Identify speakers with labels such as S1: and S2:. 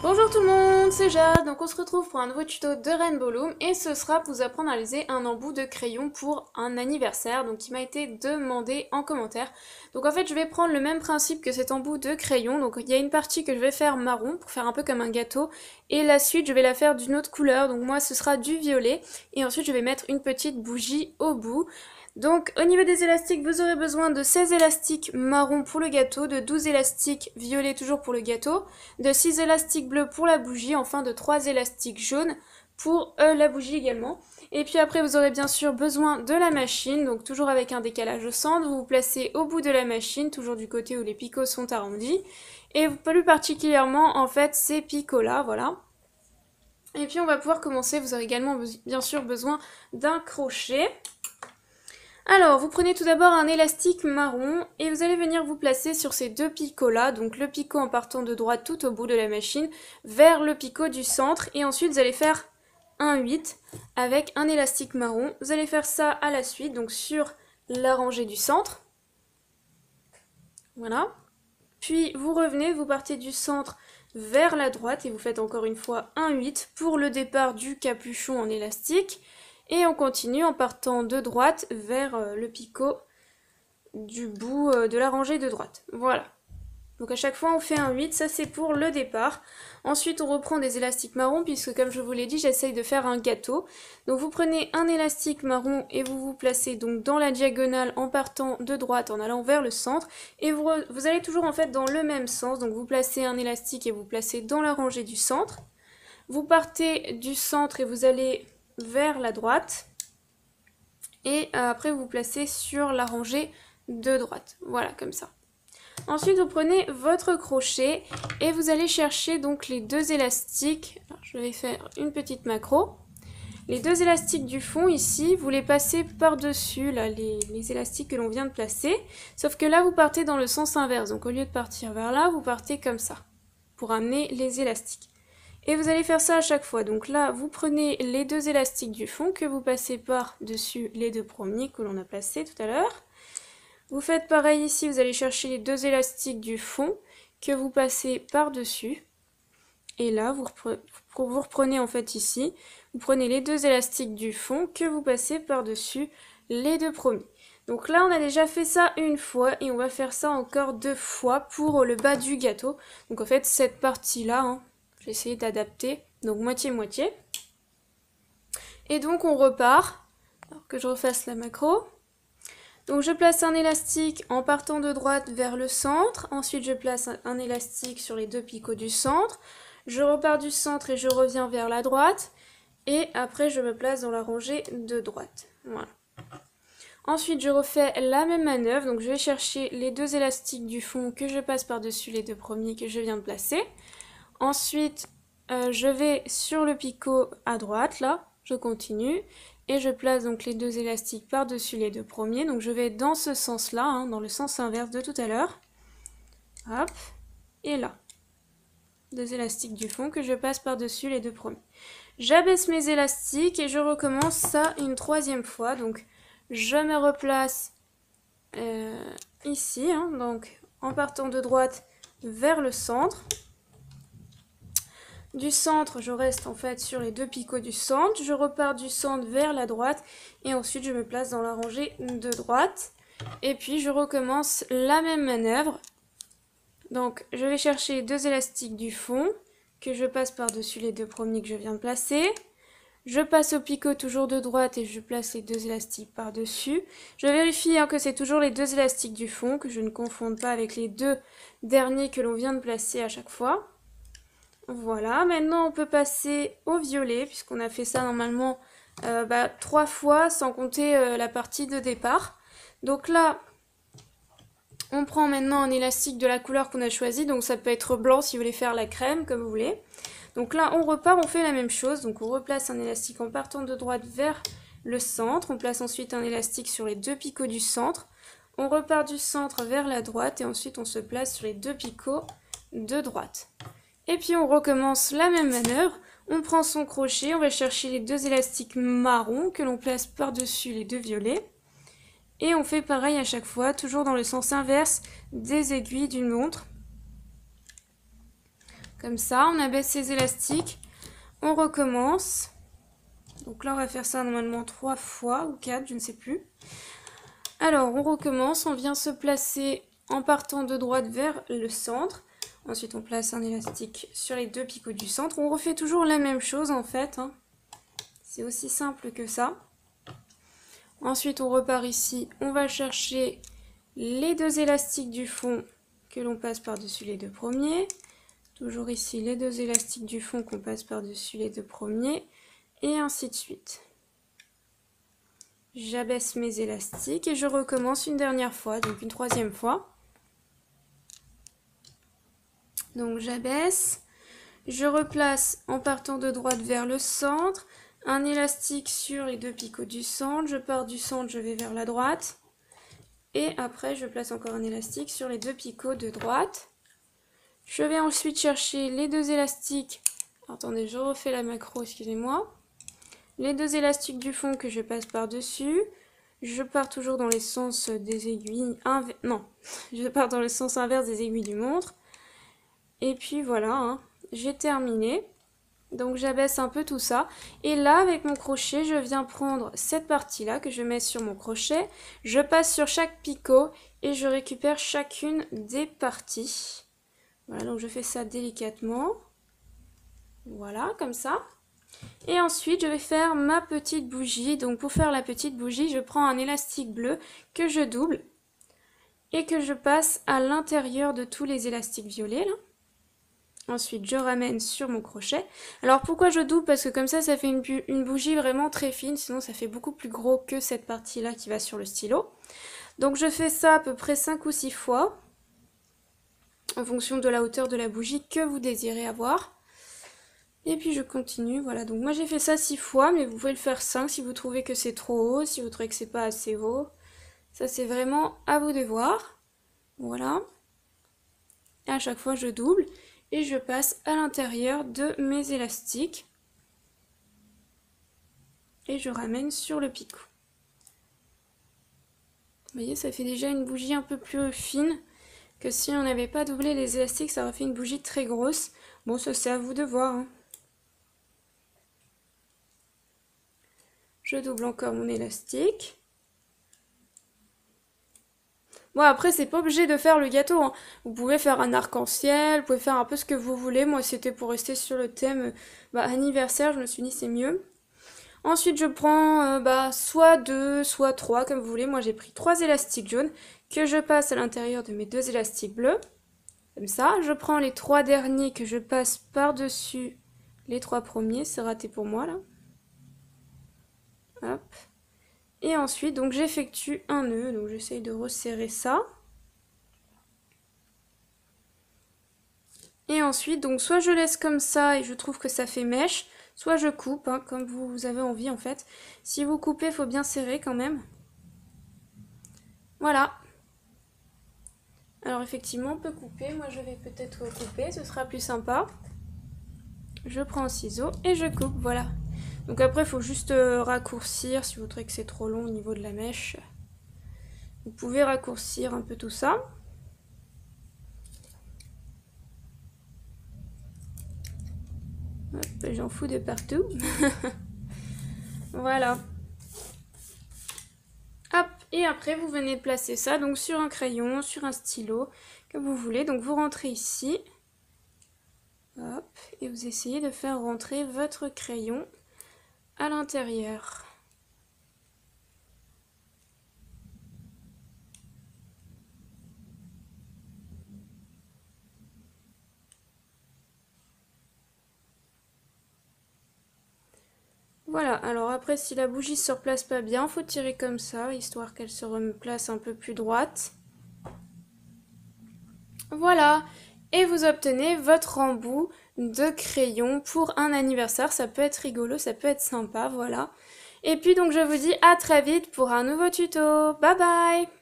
S1: Bonjour tout le monde, c'est Jade, donc on se retrouve pour un nouveau tuto de Rainbow Loom et ce sera pour vous apprendre à réaliser un embout de crayon pour un anniversaire, donc qui m'a été demandé en commentaire. Donc en fait je vais prendre le même principe que cet embout de crayon, donc il y a une partie que je vais faire marron pour faire un peu comme un gâteau et la suite je vais la faire d'une autre couleur, donc moi ce sera du violet et ensuite je vais mettre une petite bougie au bout. Donc au niveau des élastiques, vous aurez besoin de 16 élastiques marron pour le gâteau, de 12 élastiques violets toujours pour le gâteau, de 6 élastiques bleus pour la bougie, enfin de 3 élastiques jaunes pour la bougie également. Et puis après vous aurez bien sûr besoin de la machine, donc toujours avec un décalage au centre, vous vous placez au bout de la machine, toujours du côté où les picots sont arrondis. Et plus particulièrement en fait ces picots là, voilà. Et puis on va pouvoir commencer, vous aurez également bien sûr besoin d'un crochet. Alors, vous prenez tout d'abord un élastique marron et vous allez venir vous placer sur ces deux picots là, donc le picot en partant de droite tout au bout de la machine vers le picot du centre et ensuite vous allez faire un 8 avec un élastique marron. Vous allez faire ça à la suite, donc sur la rangée du centre. Voilà. Puis vous revenez, vous partez du centre vers la droite et vous faites encore une fois un 8 pour le départ du capuchon en élastique. Et on continue en partant de droite vers le picot du bout de la rangée de droite. Voilà. Donc à chaque fois on fait un 8, ça c'est pour le départ. Ensuite on reprend des élastiques marrons puisque comme je vous l'ai dit j'essaye de faire un gâteau. Donc vous prenez un élastique marron et vous vous placez donc dans la diagonale en partant de droite en allant vers le centre. Et vous allez toujours en fait dans le même sens. Donc vous placez un élastique et vous placez dans la rangée du centre. Vous partez du centre et vous allez vers la droite. Et après vous vous placez sur la rangée de droite. Voilà comme ça. Ensuite, vous prenez votre crochet et vous allez chercher donc les deux élastiques. Alors, je vais faire une petite macro. Les deux élastiques du fond ici, vous les passez par-dessus, là, les élastiques que l'on vient de placer. Sauf que là, vous partez dans le sens inverse. Donc, au lieu de partir vers là, vous partez comme ça pour amener les élastiques. Et vous allez faire ça à chaque fois. Donc là, vous prenez les deux élastiques du fond que vous passez par-dessus les deux premiers que l'on a placés tout à l'heure. Vous faites pareil ici, vous allez chercher les deux élastiques du fond que vous passez par-dessus. Et là, vous reprenez en fait ici, vous prenez les deux élastiques du fond que vous passez par-dessus les deux premiers. Donc là, on a déjà fait ça une fois et on va faire ça encore deux fois pour le bas du gâteau. Donc en fait, cette partie-là, je vais essayer d'adapter, donc moitié-moitié. Et donc on repart, alors que je refasse la macro. Donc je place un élastique en partant de droite vers le centre, ensuite je place un élastique sur les deux picots du centre, je repars du centre et je reviens vers la droite, et après je me place dans la rangée de droite. Voilà. Ensuite je refais la même manœuvre, donc je vais chercher les deux élastiques du fond que je passe par-dessus les deux premiers que je viens de placer. Ensuite je vais sur le picot à droite, là, je continue. Et je place donc les deux élastiques par-dessus les deux premiers. Donc je vais dans ce sens-là, dans le sens inverse de tout à l'heure. Hop, et là. Deux élastiques du fond que je passe par-dessus les deux premiers. J'abaisse mes élastiques et je recommence ça une troisième fois. Donc je me replace ici, donc en partant de droite vers le centre. Du centre, je reste en fait sur les deux picots du centre, je repars du centre vers la droite et ensuite je me place dans la rangée de droite. Et puis je recommence la même manœuvre. Donc je vais chercher les deux élastiques du fond que je passe par-dessus les deux premiers que je viens de placer. Je passe au picot toujours de droite et je place les deux élastiques par-dessus. Je vérifie que c'est toujours les deux élastiques du fond, que je ne confonde pas avec les deux derniers que l'on vient de placer à chaque fois. Voilà, maintenant on peut passer au violet, puisqu'on a fait ça normalement 3 fois, sans compter la partie de départ. Donc là, on prend maintenant un élastique de la couleur qu'on a choisi, donc ça peut être blanc si vous voulez faire la crème, comme vous voulez. Donc là, on repart, on fait la même chose, donc on replace un élastique en partant de droite vers le centre, on place ensuite un élastique sur les deux picots du centre, on repart du centre vers la droite, et ensuite on se place sur les deux picots de droite. Et puis on recommence la même manœuvre, on prend son crochet, on va chercher les deux élastiques marrons que l'on place par-dessus les deux violets. Et on fait pareil à chaque fois, toujours dans le sens inverse des aiguilles d'une montre. Comme ça, on abaisse ces élastiques, on recommence. Donc là, on va faire ça normalement 3 fois ou 4, je ne sais plus. Alors, on recommence, on vient se placer en partant de droite vers le centre. Ensuite, on place un élastique sur les 2 picots du centre. On refait toujours la même chose en fait, hein. C'est aussi simple que ça. Ensuite, on repart ici. On va chercher les 2 élastiques du fond que l'on passe par-dessus les 2 premiers. Toujours ici, les 2 élastiques du fond qu'on passe par-dessus les 2 premiers. Et ainsi de suite. J'abaisse mes élastiques et je recommence une dernière fois, donc une 3e fois. Donc j'abaisse, je replace en partant de droite vers le centre, un élastique sur les 2 picots du centre, je pars du centre, je vais vers la droite, et après je place encore un élastique sur les 2 picots de droite. Je vais ensuite chercher les 2 élastiques, attendez, je refais la macro, excusez-moi, les 2 élastiques du fond que je passe par-dessus. Je pars toujours dans les sens des aiguilles, je pars dans le sens inverse des aiguilles du montre. Et puis voilà, hein, j'ai terminé. Donc j'abaisse un peu tout ça. Et là, avec mon crochet, je viens prendre cette partie-là que je mets sur mon crochet. Je passe sur chaque picot et je récupère chacune des parties. Voilà, donc je fais ça délicatement. Voilà, comme ça. Et ensuite, je vais faire ma petite bougie. Donc pour faire la petite bougie, je prends un élastique bleu que je double et que je passe à l'intérieur de tous les élastiques violets là. Ensuite, je ramène sur mon crochet. Alors, pourquoi je double? Parce que comme ça fait une bougie vraiment très fine. Sinon, ça fait beaucoup plus gros que cette partie-là qui va sur le stylo. Donc, je fais ça à peu près 5 ou 6 fois. En fonction de la hauteur de la bougie que vous désirez avoir. Et puis, je continue. Voilà, donc moi, j'ai fait ça 6 fois. Mais vous pouvez le faire 5 si vous trouvez que c'est trop haut. Si vous trouvez que c'est pas assez haut. Ça, c'est vraiment à vous de voir. Voilà. Et à chaque fois, je double. Et je passe à l'intérieur de mes élastiques. Et je ramène sur le picot. Vous voyez, ça fait déjà une bougie un peu plus fine que si on n'avait pas doublé les élastiques, ça aurait fait une bougie très grosse. Bon, ça c'est à vous de voir, hein. Je double encore mon élastique. Bon, après, c'est pas obligé de faire le gâteau, hein. Vous pouvez faire un arc-en-ciel, vous pouvez faire un peu ce que vous voulez. Moi, c'était pour rester sur le thème anniversaire, je me suis dit c'est mieux. Ensuite, je prends soit 2, soit 3, comme vous voulez. Moi, j'ai pris 3 élastiques jaunes que je passe à l'intérieur de mes 2 élastiques bleus. Comme ça, je prends les 3 derniers que je passe par-dessus les 3 premiers. C'est raté pour moi, là. Hop. Et ensuite, donc j'effectue un nœud, donc j'essaye de resserrer ça. Et ensuite, donc soit je laisse comme ça et je trouve que ça fait mèche, soit je coupe, hein, comme vous avez envie en fait. Si vous coupez, il faut bien serrer quand même. Voilà. Alors effectivement, on peut couper. Moi, je vais peut-être couper, ce sera plus sympa. Je prends un ciseau et je coupe, voilà. Donc après, il faut juste raccourcir si vous trouvez que c'est trop long au niveau de la mèche. Vous pouvez raccourcir un peu tout ça. Hop, j'en fous de partout. Voilà. Hop, et après, vous venez placer ça donc sur un crayon, sur un stylo, que vous voulez. Donc vous rentrez ici. Hop, et vous essayez de faire rentrer votre crayon à l'intérieur. Voilà, alors après si la bougie se replace pas bien, faut tirer comme ça, histoire qu'elle se replace un peu plus droite. Voilà, et vous obtenez votre embout de crayon pour un anniversaire. Ça peut être rigolo, ça peut être sympa, voilà. Et puis donc je vous dis à très vite pour un nouveau tuto. Bye bye!